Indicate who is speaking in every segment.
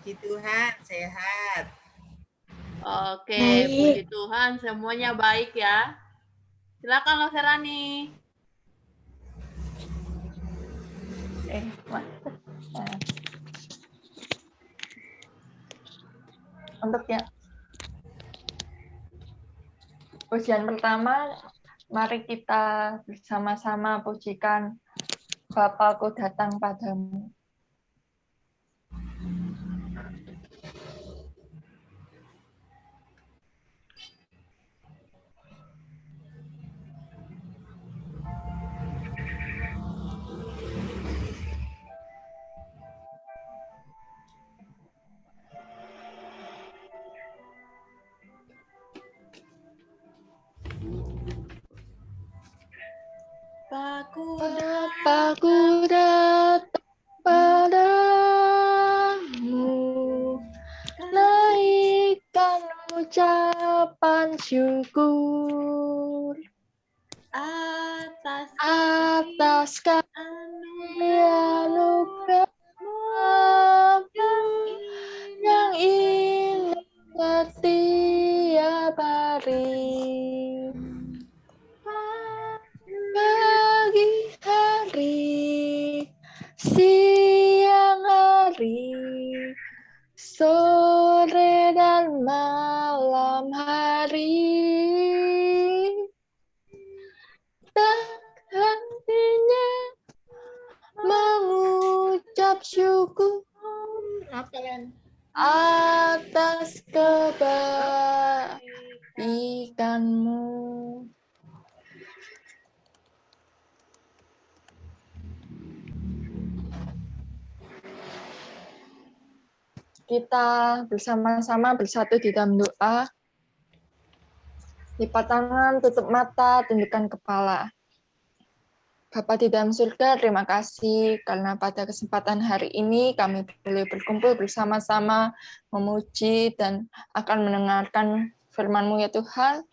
Speaker 1: Puji Tuhan, sehat.
Speaker 2: Oke,
Speaker 3: Baik.
Speaker 2: puji Tuhan semuanya baik ya. Silakan Lo Serani.
Speaker 3: Untuk yang ujian pertama, mari kita bersama-sama pujikan Bapakku datang padamu. Bapakku datang padamu, naikkan ucapan syukur atas anugerah-Mu yang indah setiap hari. Pagi hari, siang hari, sore dan malam hari, tak hentinya mengucap syukur atas kebaikan-Mu. Kita bersama-sama bersatu di dalam doa. Lipat tangan, tutup mata, tundukkan kepala. Bapa di dalam surga, terima kasih karena pada kesempatan hari ini kami boleh berkumpul bersama-sama memuji dan akan mendengarkan firman-Mu ya Tuhan.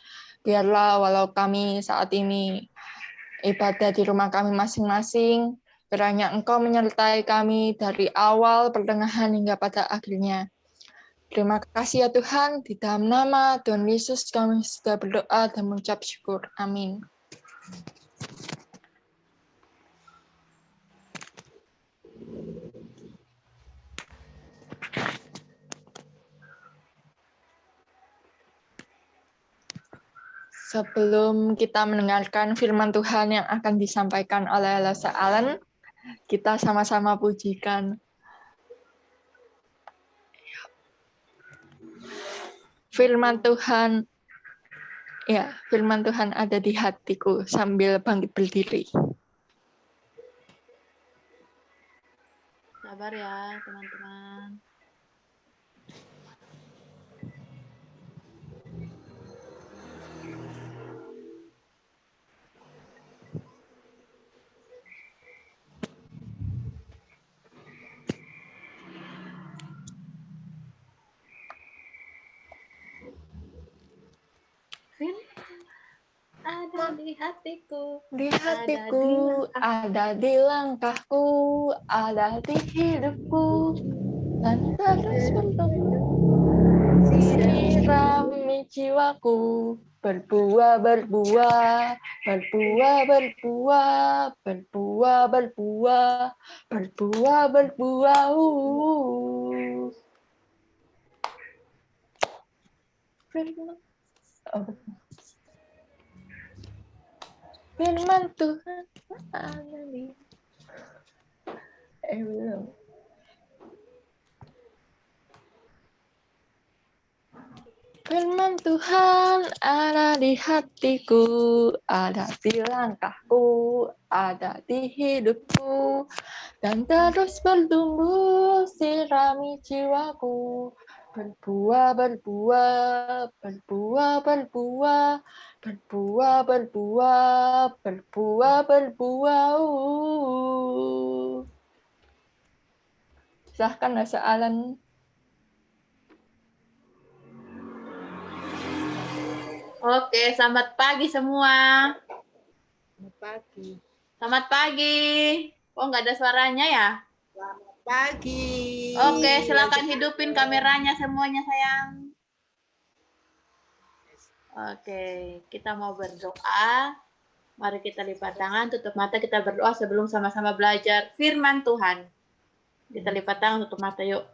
Speaker 3: Biarlah walau kami saat ini ibadah di rumah kami masing-masing, kiranya Engkau menyertai kami dari awal, pertengahan, hingga pada akhirnya. Terima kasih ya Tuhan, di dalam nama Tuhan Yesus kami sudah berdoa dan mengucap syukur. Amin. Sebelum kita mendengarkan firman Tuhan yang akan disampaikan oleh Lasa Allen, kita sama-sama pujikan. Firman Tuhan ada di hatiku sambil bangkit berdiri.
Speaker 2: Sabar ya, teman-teman. Ada di hatiku.
Speaker 3: Di hatiku, ada di langkahku, ada di hidupku, dan terus bertumbuh. Sirami jiwaku, berbuah, berbuah, berbuah, berbuah, berbuah, berbuah, berbuah, berbuah. Firman Tuhan ada di belum. Firman Tuhan ada di hatiku, ada di langkahku, ada di hidupku, dan terus bertumbuh sirami jiwaku. Berbuah, berbuah, berbuah, berbuah, berbuah, berbuah, berbuah, berbuah. Silahkan Lasa Allen.
Speaker 2: Oke, selamat pagi semua.
Speaker 1: Selamat pagi.
Speaker 2: Selamat pagi. Oh, nggak ada suaranya ya?
Speaker 1: Selamat pagi.
Speaker 2: Oke, silakan hidupin kameranya semuanya, sayang. Oke, kita mau berdoa. Mari kita lipat tangan, tutup mata, kita berdoa sebelum sama-sama belajar firman Tuhan. Kita lipat tangan, tutup mata, yuk.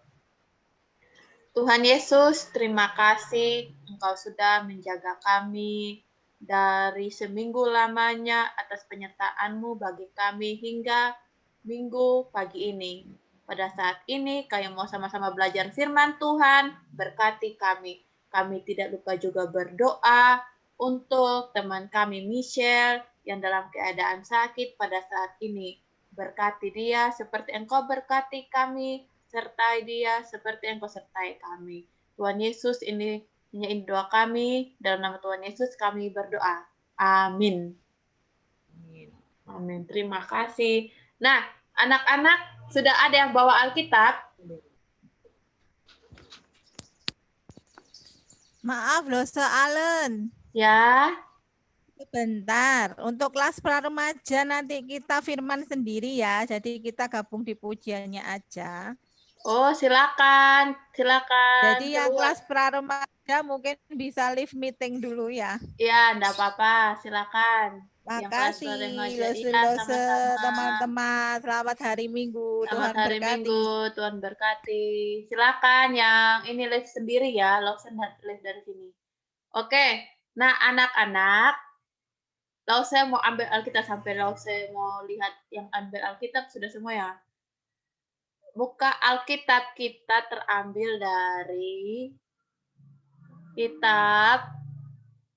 Speaker 2: Tuhan Yesus, terima kasih Engkau sudah menjaga kami dari seminggu lamanya atas penyertaan-Mu bagi kami hingga minggu pagi ini. Pada saat ini, kami mau sama-sama belajar firman Tuhan, berkati kami. Kami tidak lupa juga berdoa untuk teman kami Michelle yang dalam keadaan sakit pada saat ini. Berkati dia seperti Engkau berkati kami, sertai dia seperti Engkau sertai kami. Tuhan Yesus, ini hanya doa kami. Dalam nama Tuhan Yesus kami berdoa. Amin. Amin. Terima kasih. Nah, anak-anak sudah ada yang bawa Alkitab?
Speaker 4: Maaf loh, Allen.
Speaker 2: Ya.
Speaker 4: Sebentar, untuk kelas pra-remaja nanti kita firman sendiri ya. Jadi kita gabung di pujiannya aja.
Speaker 2: Oh, silakan. Silakan.
Speaker 4: Jadi yang kelas pra-remaja mungkin bisa live meeting dulu ya.
Speaker 2: Ya, enggak apa-apa. Silakan.
Speaker 4: Makasih,
Speaker 2: Iya, sama-sama.
Speaker 4: teman-teman. Selamat hari Minggu.
Speaker 2: Selamat
Speaker 4: Tuhan
Speaker 2: hari
Speaker 4: berkati.
Speaker 2: Minggu. Tuhan berkati. Silakan yang ini live sendiri ya. Lawson live dari sini. Oke. Nah, anak-anak. Lalu saya mau ambil Alkitab sampai lalu saya mau lihat yang ambil Alkitab sudah semua ya. Buka Alkitab kita terambil dari kitab,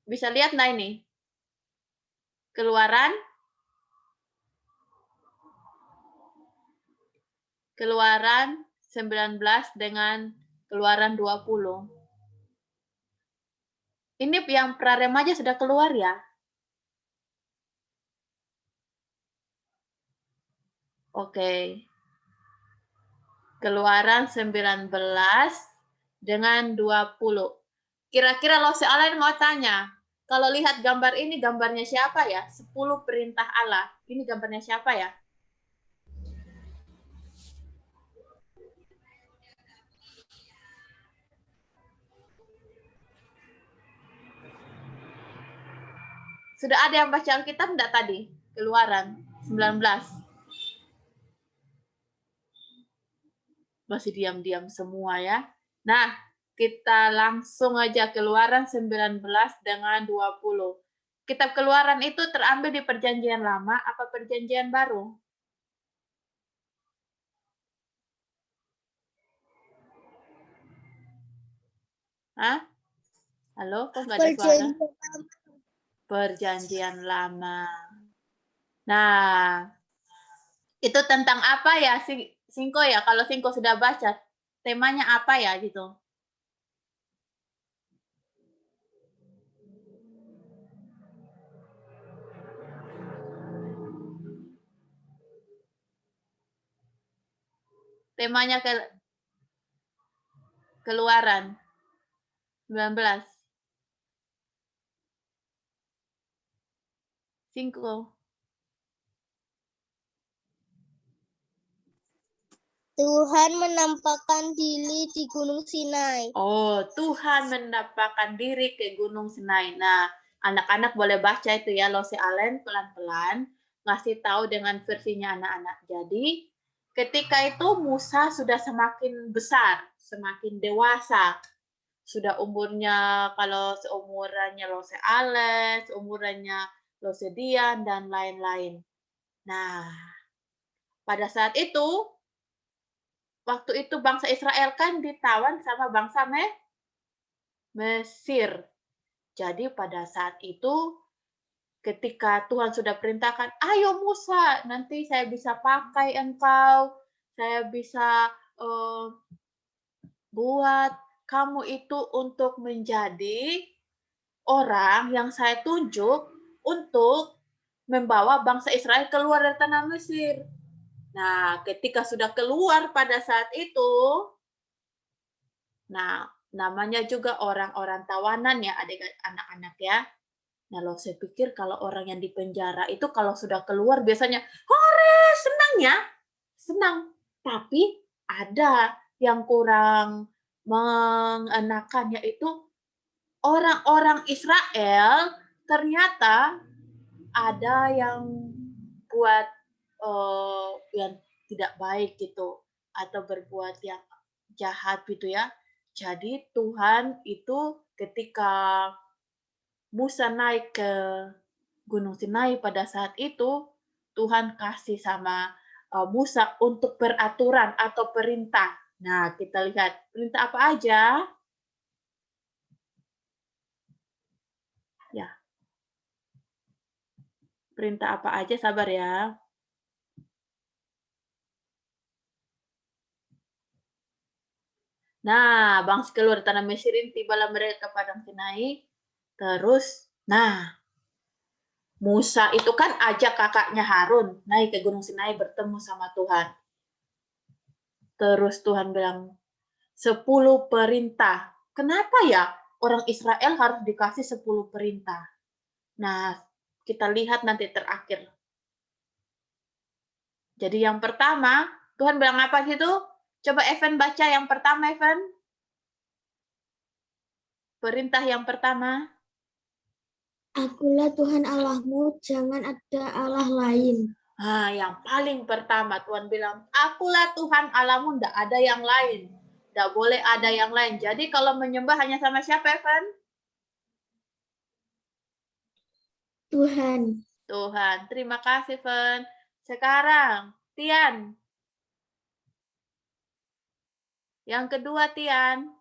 Speaker 2: bisa lihat nggak ini? Keluaran 19 dengan Keluaran 20. Ini yang pra-remaja sudah keluar ya? Oke. Keluaran 19 dengan 20. Kira-kira lo sealain mau tanya, kalau lihat gambar ini, gambarnya siapa ya? 10 perintah Allah. Ini gambarnya siapa ya? Sudah ada yang baca Alkitab enggak tadi? Keluaran 19. Masih diam-diam semua ya. Nah, kita langsung aja Keluaran 19 dengan 20. Kitab Keluaran itu terambil di Perjanjian Lama apa Perjanjian Baru? Hah? Halo, kok nggak ada suara? Perjanjian Lama. Nah, itu tentang apa ya, Singko ya? Kalau Singko sudah baca, temanya apa ya gitu? Temanya Keluaran 19. Singko.
Speaker 5: Tuhan menampakkan diri di Gunung Sinai.
Speaker 2: Oh, Tuhan menampakkan diri ke Gunung Sinai. Nah, anak-anak boleh baca itu ya, Lose Allen pelan-pelan ngasih tahu dengan versinya anak-anak. Jadi, ketika itu Musa sudah semakin besar, semakin dewasa. Sudah umurnya, kalau seumurannya Lose Allen, seumurannya Lose Dian, dan lain-lain. Nah, pada saat itu, waktu itu bangsa Israel kan ditawan sama bangsa Mesir. Jadi pada saat itu, ketika Tuhan sudah perintahkan, ayo Musa, nanti saya bisa pakai engkau, saya bisa buat kamu itu untuk menjadi orang yang saya tunjuk untuk membawa bangsa Israel keluar dari tanah Mesir. Nah, ketika sudah keluar pada saat itu, nah, namanya juga orang-orang tawanan ya, anak-anak ya. Nah, lo saya pikir kalau orang yang di penjara itu kalau sudah keluar biasanya, hore, senang ya. Senang. Tapi ada yang kurang mengenakan, yaitu orang-orang Israel ternyata ada yang buat yang tidak baik gitu, atau berbuat yang jahat gitu ya. Jadi Tuhan itu ketika Musa naik ke Gunung Sinai pada saat itu, Tuhan kasih sama Musa untuk peraturan atau perintah. Nah, kita lihat perintah apa aja. Ya, perintah apa aja, sabar ya. Nah, bangsa keluar tanah Mesir ini tibalah mereka ke padang Sinai. Terus, nah, Musa itu kan ajak kakaknya Harun naik ke Gunung Sinai bertemu sama Tuhan. Terus Tuhan bilang, 10 perintah. Kenapa ya orang Israel harus dikasih 10 perintah? Nah, kita lihat nanti terakhir. Jadi yang pertama, Tuhan bilang apa gitu? Coba Evan baca yang pertama, Evan. Perintah yang pertama.
Speaker 5: Akulah Tuhan Allahmu, jangan ada Allah lain.
Speaker 2: Nah, yang paling pertama Tuhan bilang, akulah Tuhan Allahmu, tidak ada yang lain. Tidak boleh ada yang lain. Jadi kalau menyembah hanya sama siapa, Evan?
Speaker 5: Tuhan.
Speaker 2: Tuhan. Terima kasih, Evan. Sekarang, Tian. Yang kedua, Tian.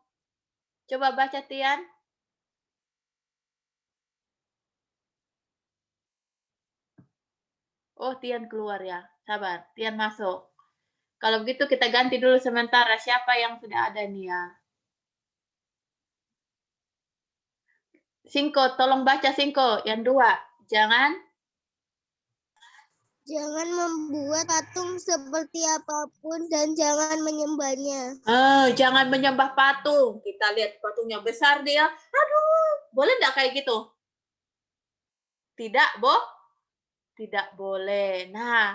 Speaker 2: Coba baca, Tian. Oh, Tian keluar ya. Sabar, Tian masuk. Kalau begitu kita ganti dulu sementara. Siapa yang sudah ada nih ya? Singko, tolong baca Singko. Yang dua, jangan
Speaker 5: Membuat patung seperti apapun dan jangan menyembahnya.
Speaker 2: jangan menyembah patung. Kita lihat patungnya besar dia. Aduh, boleh nggak kayak gitu? Tidak, Tidak boleh. Nah,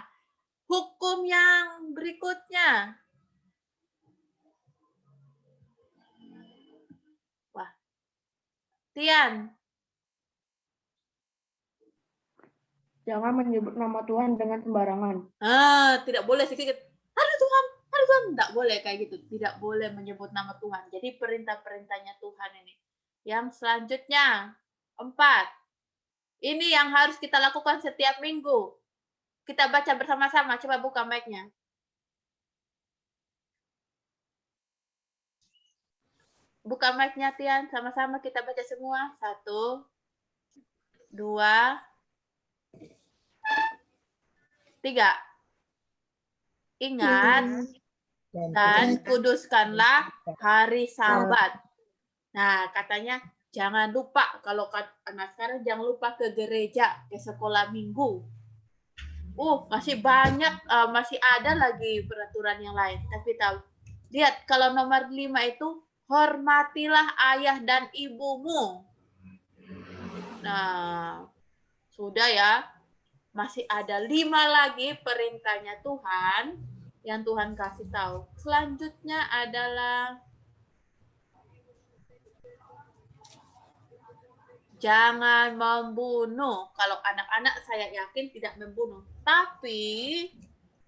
Speaker 2: hukum yang berikutnya. Wah, Tian.
Speaker 6: Jangan menyebut nama Tuhan dengan sembarangan.
Speaker 2: Tidak boleh sedikit. Aduh Tuhan, tidak boleh kayak gitu. Tidak boleh menyebut nama Tuhan. Jadi perintah-perintahnya Tuhan ini. Yang selanjutnya, 4. Ini yang harus kita lakukan setiap minggu. Kita baca bersama-sama. Coba buka mic-nya. Buka mic-nya, Tian. Sama-sama kita baca semua. 1, 2, 3. Ingat dan kuduskanlah hari Sabat. Nah, katanya jangan lupa, kalau anak sekarang jangan lupa ke gereja, ke sekolah minggu. Masih banyak, masih ada lagi peraturan yang lain. Tapi tahu, lihat kalau nomor 5 itu, hormatilah ayah dan ibumu. Nah, sudah ya. Masih ada 5 lagi perintahnya Tuhan yang Tuhan kasih tahu. Selanjutnya adalah jangan membunuh. Kalau anak-anak saya yakin tidak membunuh. Tapi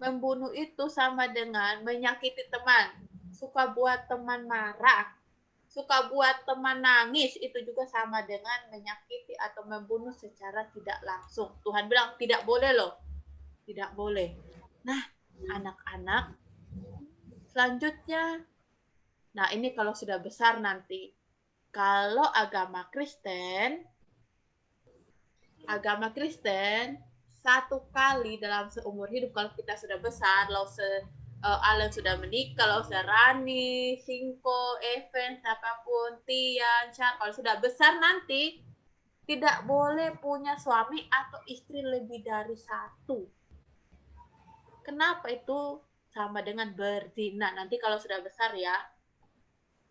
Speaker 2: membunuh itu sama dengan menyakiti teman. Suka buat teman marah. Suka buat teman nangis. Itu juga sama dengan menyakiti atau membunuh secara tidak langsung. Tuhan bilang tidak boleh loh. Tidak boleh. Nah, anak-anak, selanjutnya, nah ini kalau sudah besar nanti. Kalau agama Kristen, satu kali dalam seumur hidup, kalau kita sudah besar, kalau Alan sudah menikah, kalau Rani, Singko, Evan, siapapun, Tian, kalau sudah besar nanti, tidak boleh punya suami atau istri lebih dari 1. Kenapa itu? Sama dengan berzina. Nanti kalau sudah besar ya.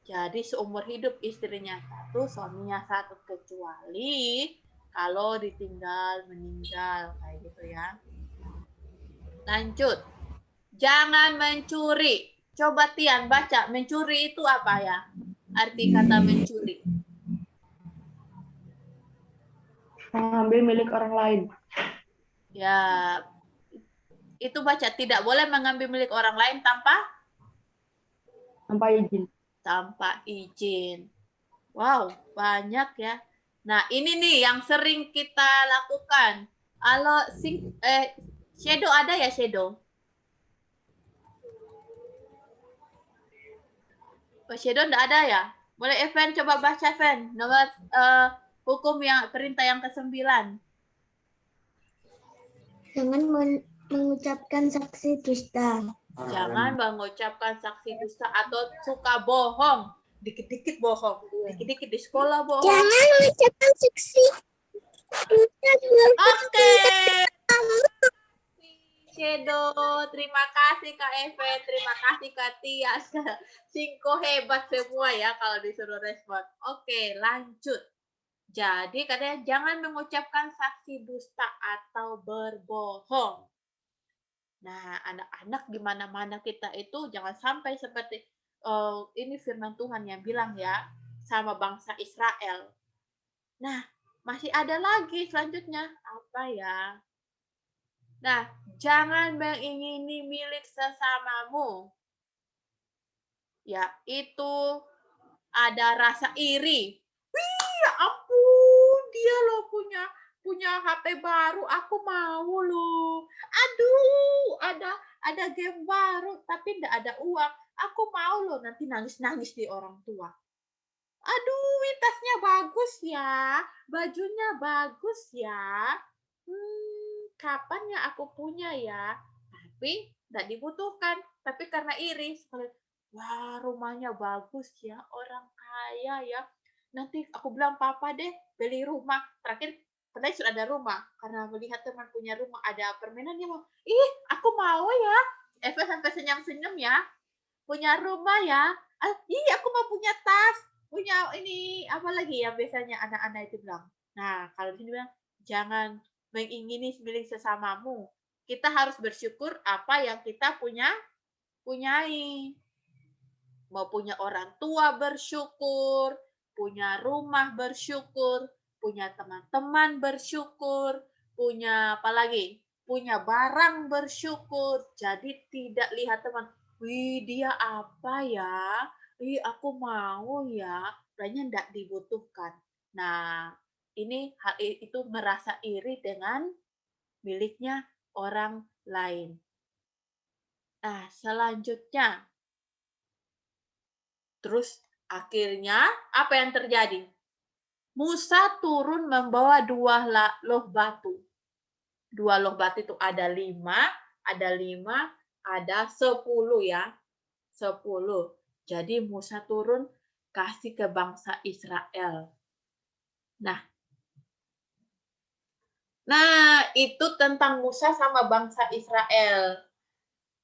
Speaker 2: Jadi seumur hidup istrinya 1, suaminya 1, kecuali kalau ditinggal, meninggal, kayak gitu ya. Lanjut. Jangan mencuri. Coba Tian baca, mencuri itu apa ya? Arti kata mencuri.
Speaker 6: Mengambil milik orang lain.
Speaker 2: Ya, itu baca, tidak boleh mengambil milik orang lain tanpa
Speaker 6: Tanpa izin.
Speaker 2: Wow, banyak ya. Nah, ini nih yang sering kita lakukan. Kalau shadow ada ya, shadow? Oh, shadow enggak ada ya? Boleh Evan coba baca, Evan. Nomor hukum yang perintah yang ke-9.
Speaker 5: Jangan mengucapkan saksi dusta.
Speaker 2: Jangan mengucapkan saksi dusta atau suka bohong. Dikit-dikit bohong. Dikit-dikit di sekolah bohong.
Speaker 5: Jangan mengucapkan saksi dusta.
Speaker 2: Oke. Shadow, terima kasih Kak Eve, terima kasih Kak Tia. Singko hebat semua ya kalau disuruh respon. Oke, lanjut. Jadi katanya jangan mengucapkan saksi dusta atau berbohong. Nah, anak-anak di mana-mana kita itu jangan sampai seperti ini firman Tuhan yang bilang ya sama bangsa Israel. Nah, masih ada lagi selanjutnya. Apa ya? Nah, jangan mengingini milik sesamamu. Yaitu ada rasa iri. Wih, ya ampun, dia loh punya HP baru, aku mau loh. Aduh, ada game baru tapi enggak ada uang. Aku mau loh, nanti nangis-nangis di orang tua. Aduh, tasnya bagus ya, bajunya bagus ya. Kapan ya aku punya ya? Tapi nggak dibutuhkan. Tapi karena iri, wah rumahnya bagus ya, orang kaya ya. Nanti aku bilang papa deh beli rumah. Terakhir padahal sudah ada rumah. Karena melihat teman punya rumah ada permainan dia mau. Ih, aku mau ya. Eva sampai senyum-senyum ya. Punya rumah ya. Aku mau punya tas. Punya ini apa lagi ya biasanya anak-anak itu bilang. Nah, kalau di sini bilang jangan mengingini milik sesamamu. Kita harus bersyukur apa yang kita punyai. Mau punya orang tua bersyukur, punya rumah bersyukur, punya teman-teman bersyukur, punya apa lagi? Punya barang bersyukur. Jadi tidak lihat teman, wih dia apa ya? Wih aku mau ya. Kayaknya tidak dibutuhkan. Nah, ini hal itu merasa iri dengan miliknya orang lain. Nah, selanjutnya. Terus akhirnya apa yang terjadi? Musa turun membawa 2 loh batu. 2 loh batu itu ada 5, ada 10 ya. 10. Jadi Musa turun kasih ke bangsa Israel. Nah, itu tentang Musa sama bangsa Israel.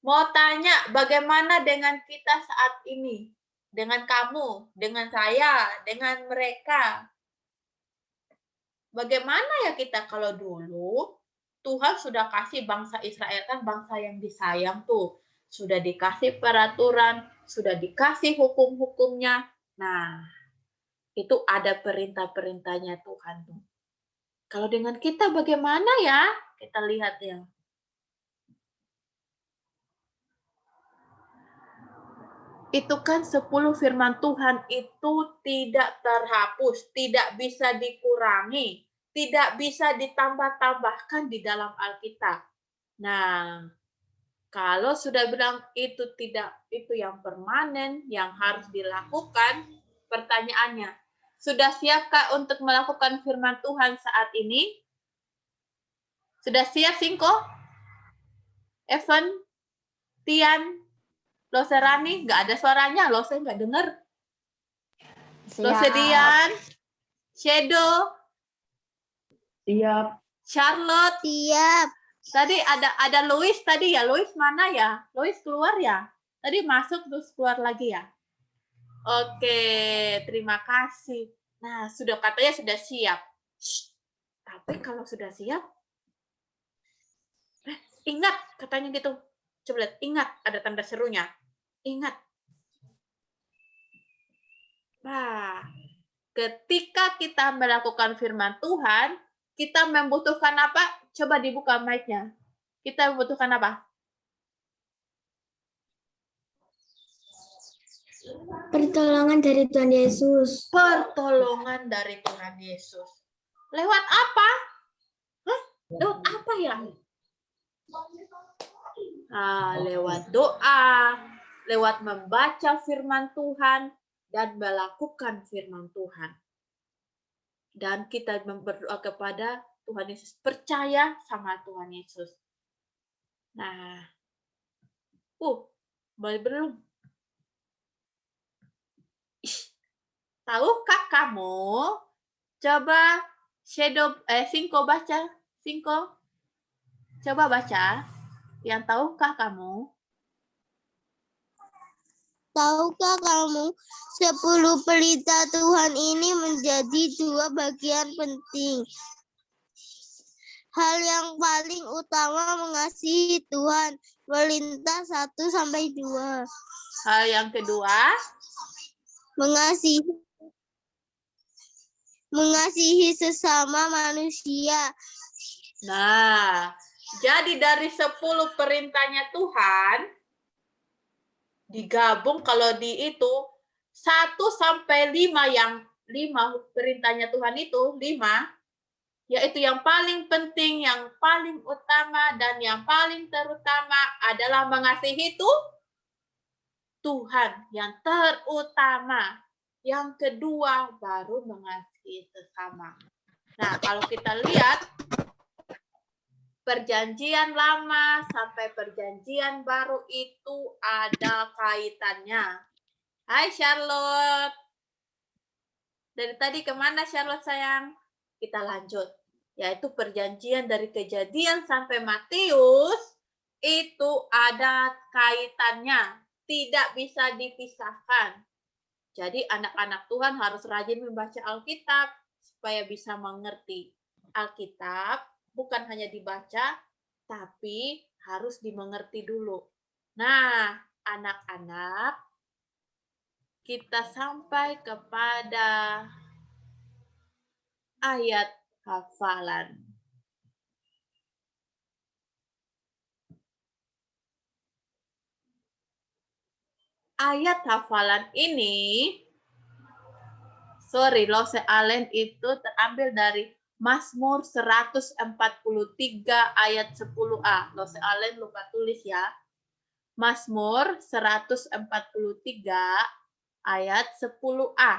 Speaker 2: Mau tanya, bagaimana dengan kita saat ini? Dengan kamu, dengan saya, dengan mereka. Bagaimana ya kita kalau dulu Tuhan sudah kasih bangsa Israel kan bangsa yang disayang tuh. Sudah dikasih peraturan, sudah dikasih hukum-hukumnya. Nah, itu ada perintah-perintahnya Tuhan tuh. Kalau dengan kita bagaimana ya? Kita lihat ya. Itu kan 10 firman Tuhan itu tidak terhapus, tidak bisa dikurangi, tidak bisa ditambah-tambahkan di dalam Alkitab. Nah, kalau sudah bilang itu yang permanen, yang harus dilakukan, pertanyaannya, sudah siapkah untuk melakukan firman Tuhan saat ini? Sudah siap, Singko? Evan? Tian? Lose Rani, nggak ada suaranya, Lose nggak dengar. Lose Dian, Shadow,
Speaker 6: Siap.
Speaker 2: Charlotte,
Speaker 5: Siap.
Speaker 2: tadi ada Louis tadi ya, Louis mana ya? Louis keluar ya? Tadi masuk terus keluar lagi ya? Oke, terima kasih. Nah, katanya sudah siap. Shh, tapi kalau sudah siap, ingat katanya gitu. Coba lihat, ingat ada tanda serunya. Ingat. Nah, ketika kita melakukan firman Tuhan, kita membutuhkan apa? Coba dibuka mic-nya. Kita membutuhkan apa?
Speaker 5: Pertolongan dari Tuhan Yesus.
Speaker 2: Pertolongan dari Tuhan Yesus. Lewat apa? Hah? Lewat apa ya? Lewat doa, lewat membaca firman Tuhan, dan melakukan firman Tuhan. Dan kita berdoa kepada Tuhan Yesus. Percaya sama Tuhan Yesus. Nah, belum. Tahukah kamu? Coba Singko baca. Singko. Coba baca. Yang tahukah kamu?
Speaker 5: Tahukah kamu 10 perintah Tuhan ini menjadi 2 bagian penting. Hal yang paling utama mengasihi Tuhan. Perintah 1-2.
Speaker 2: Hal yang kedua,
Speaker 5: mengasihi sesama manusia.
Speaker 2: nah, jadi dari 10 perintahnya Tuhan, digabung kalau di itu 1-5 yang 5 perintahnya Tuhan itu 5, yaitu yang paling penting, yang paling utama, dan yang paling terutama adalah mengasihi Tuhan yang terutama. Yang kedua baru mengasihi sesama. Nah, kalau kita lihat Perjanjian Lama sampai Perjanjian Baru itu ada kaitannya. Hai Charlotte. Dari tadi kemana Charlotte sayang? Kita lanjut. Yaitu perjanjian dari Kejadian sampai Matius itu ada kaitannya. Tidak bisa dipisahkan. Jadi anak-anak Tuhan harus rajin membaca Alkitab supaya bisa mengerti. Alkitab bukan hanya dibaca, tapi harus dimengerti dulu. Nah, anak-anak, kita sampai kepada ayat hafalan. Ayat hafalan ini, Lose Allen itu terambil dari Mazmur 143 ayat 10a. Lose Allen lupa tulis ya. Mazmur 143 ayat 10a.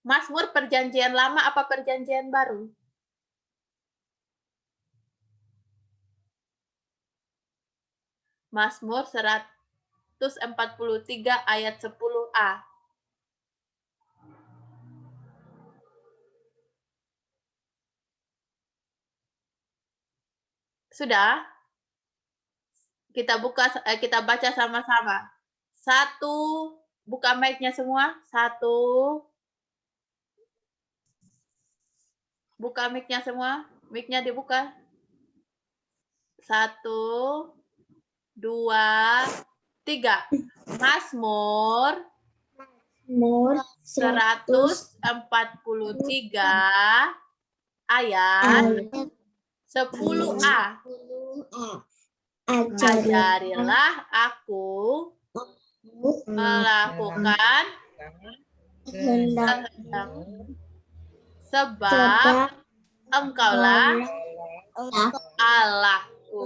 Speaker 2: Mazmur Perjanjian Lama apa Perjanjian Baru? Mazmur 143 ayat 10a. Sudah? Kita baca sama-sama. 1, buka mic-nya semua. 1. Buka mic-nya semua. Mic-nya dibuka. 1, 2, 3. Mazmur 143 ayat 10a. Ajarilah aku melakukan kehendakmu, sebab Engkaulah Allahku.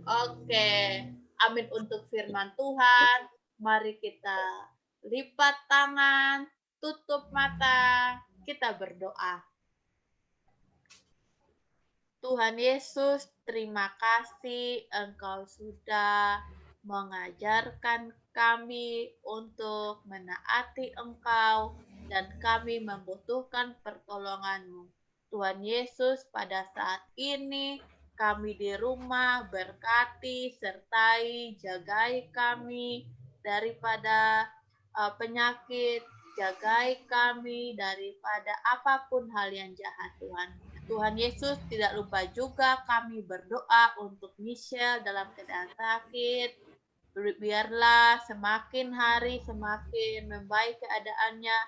Speaker 2: Oke, amin untuk firman Tuhan. Mari kita lipat tangan, tutup mata, kita berdoa. Tuhan Yesus, terima kasih Engkau sudah mengajarkan kami untuk menaati Engkau dan kami membutuhkan pertolongan-Mu. Tuhan Yesus, pada saat ini kami di rumah berkati, sertai, jagai kami daripada penyakit, jagai kami daripada apapun hal yang jahat Tuhan. Tuhan Yesus, tidak lupa juga kami berdoa untuk Michelle dalam keadaan sakit. Biarlah semakin hari semakin membaik keadaannya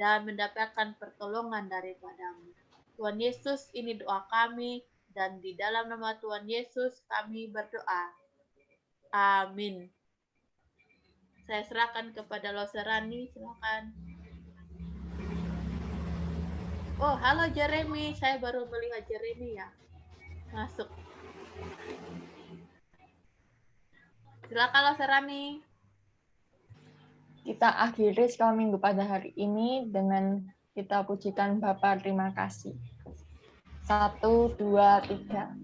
Speaker 2: dan mendapatkan pertolongan daripadamu. Tuhan Yesus, ini doa kami, dan di dalam nama Tuhan Yesus kami berdoa. Amin. Saya serahkan kepada Loserani, silakan. Oh, halo Jeremy. Saya baru melihat Jeremy ya. Masuk. Silakan Loserani.
Speaker 3: Kita akhiri sekolah minggu pada hari ini dengan kita pujikan Bapa terima kasih. 1, 2, 3.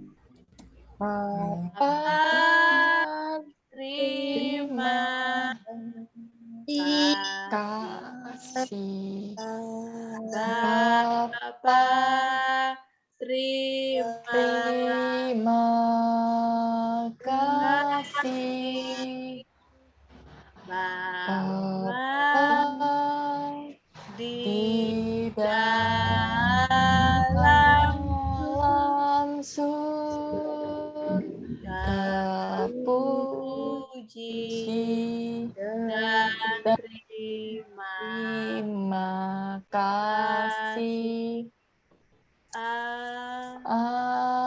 Speaker 3: Bapa
Speaker 2: Terima
Speaker 3: kasih.
Speaker 2: Bapa, terima
Speaker 3: kasih.
Speaker 2: Bapa di dalam surga puji dan terima kasih. Amin.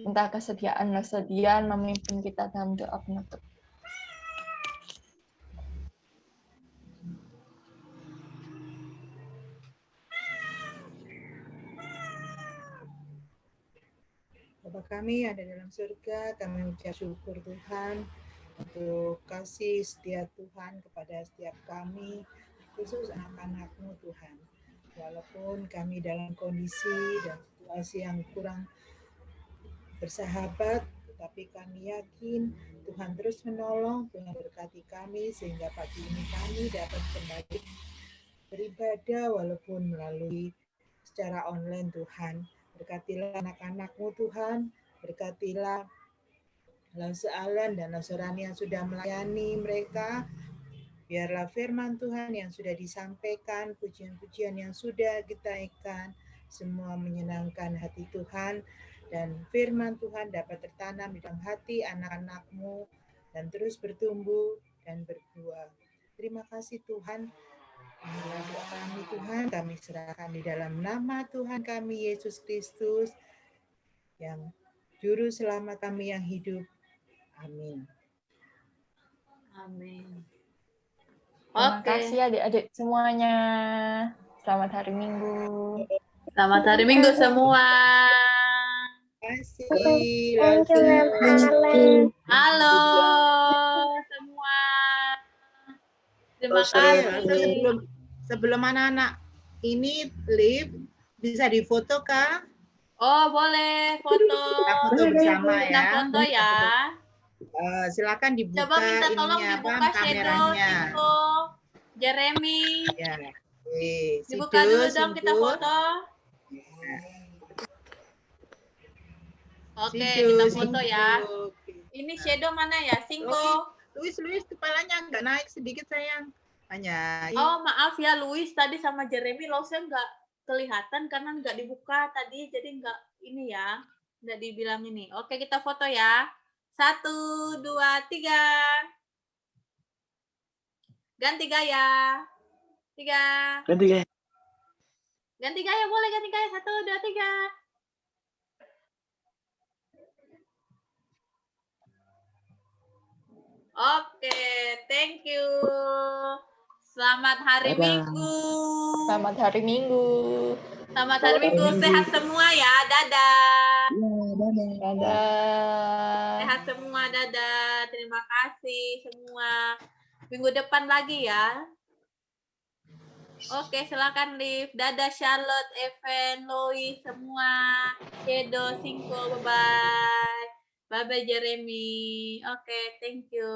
Speaker 2: Minta kesediaan memimpin kita dalam doa penutup.
Speaker 1: Bapa kami yang ada dalam surga, kami mengucap syukur Tuhan untuk kasih setia Tuhan kepada setiap kami, khusus anak-anak-Mu Tuhan. Walaupun kami dalam kondisi dan situasi yang kurang bersahabat, tetapi kami yakin Tuhan terus menolong, Tuhan berkati kami sehingga pagi ini kami dapat kembali beribadah walaupun melalui secara online Tuhan. Berkatilah anak-anak-Mu Tuhan, berkatilah Lause Allen dan Lause Rani yang sudah melayani mereka. Biarlah firman Tuhan yang sudah disampaikan, pujian-pujian yang sudah ditaikkan, semua menyenangkan hati Tuhan. Dan firman Tuhan dapat tertanam di dalam hati anak-anak-Mu dan terus bertumbuh dan berbuah. Terima kasih Tuhan. Inilah doa kami Tuhan, kami serahkan di dalam nama Tuhan kami Yesus Kristus yang juru selamat kami yang hidup. Amin.
Speaker 2: Amin.
Speaker 3: Terima
Speaker 2: Oke.
Speaker 3: kasih adik-adik semuanya. Selamat hari Minggu.
Speaker 2: Selamat hari Minggu semua.
Speaker 1: Terima kasih.
Speaker 2: Halo semua. Terima kasih.
Speaker 1: Sebelum anak-anak ini live, bisa difoto Kak?
Speaker 2: Oh, boleh foto.
Speaker 1: Kita foto bersama
Speaker 2: Kita
Speaker 1: ya.
Speaker 2: foto ya.
Speaker 1: Silakan dibuka
Speaker 2: Coba minta tolong
Speaker 1: ininya,
Speaker 2: dibuka shadow,
Speaker 1: kameranya.
Speaker 2: Singko, Jeremy.
Speaker 1: Ya.
Speaker 2: Dibuka dulu dong kita foto. Oke, kita foto ya. Ini shadow mana ya, Singko?
Speaker 1: Luis, kepalanya agak naik sedikit sayang. Hanya.
Speaker 2: Oh, maaf ya, Luis tadi sama Jeremy Lause nggak kelihatan karena nggak dibuka tadi, jadi nggak ini ya, nggak dibilang ini. Oke, kita foto ya. 1, 2, 3. Ganti gaya. 3.
Speaker 7: Ganti gaya.
Speaker 2: Ganti gaya, boleh ganti gaya. 1, 2, 3. Oke, thank you. Selamat hari Minggu.
Speaker 3: Selamat hari Minggu.
Speaker 2: Selamat hari Minggu. Sehat semua ya. Dadah.
Speaker 3: Dadah.
Speaker 2: Sehat semua. Dadah. Terima kasih semua. Minggu depan lagi ya. Oke, silakan Liv. Dadah Charlotte, Evan, Lois, semua. Shadow, Singko, bye-bye. Bye-bye Jeremy. Oke, thank you.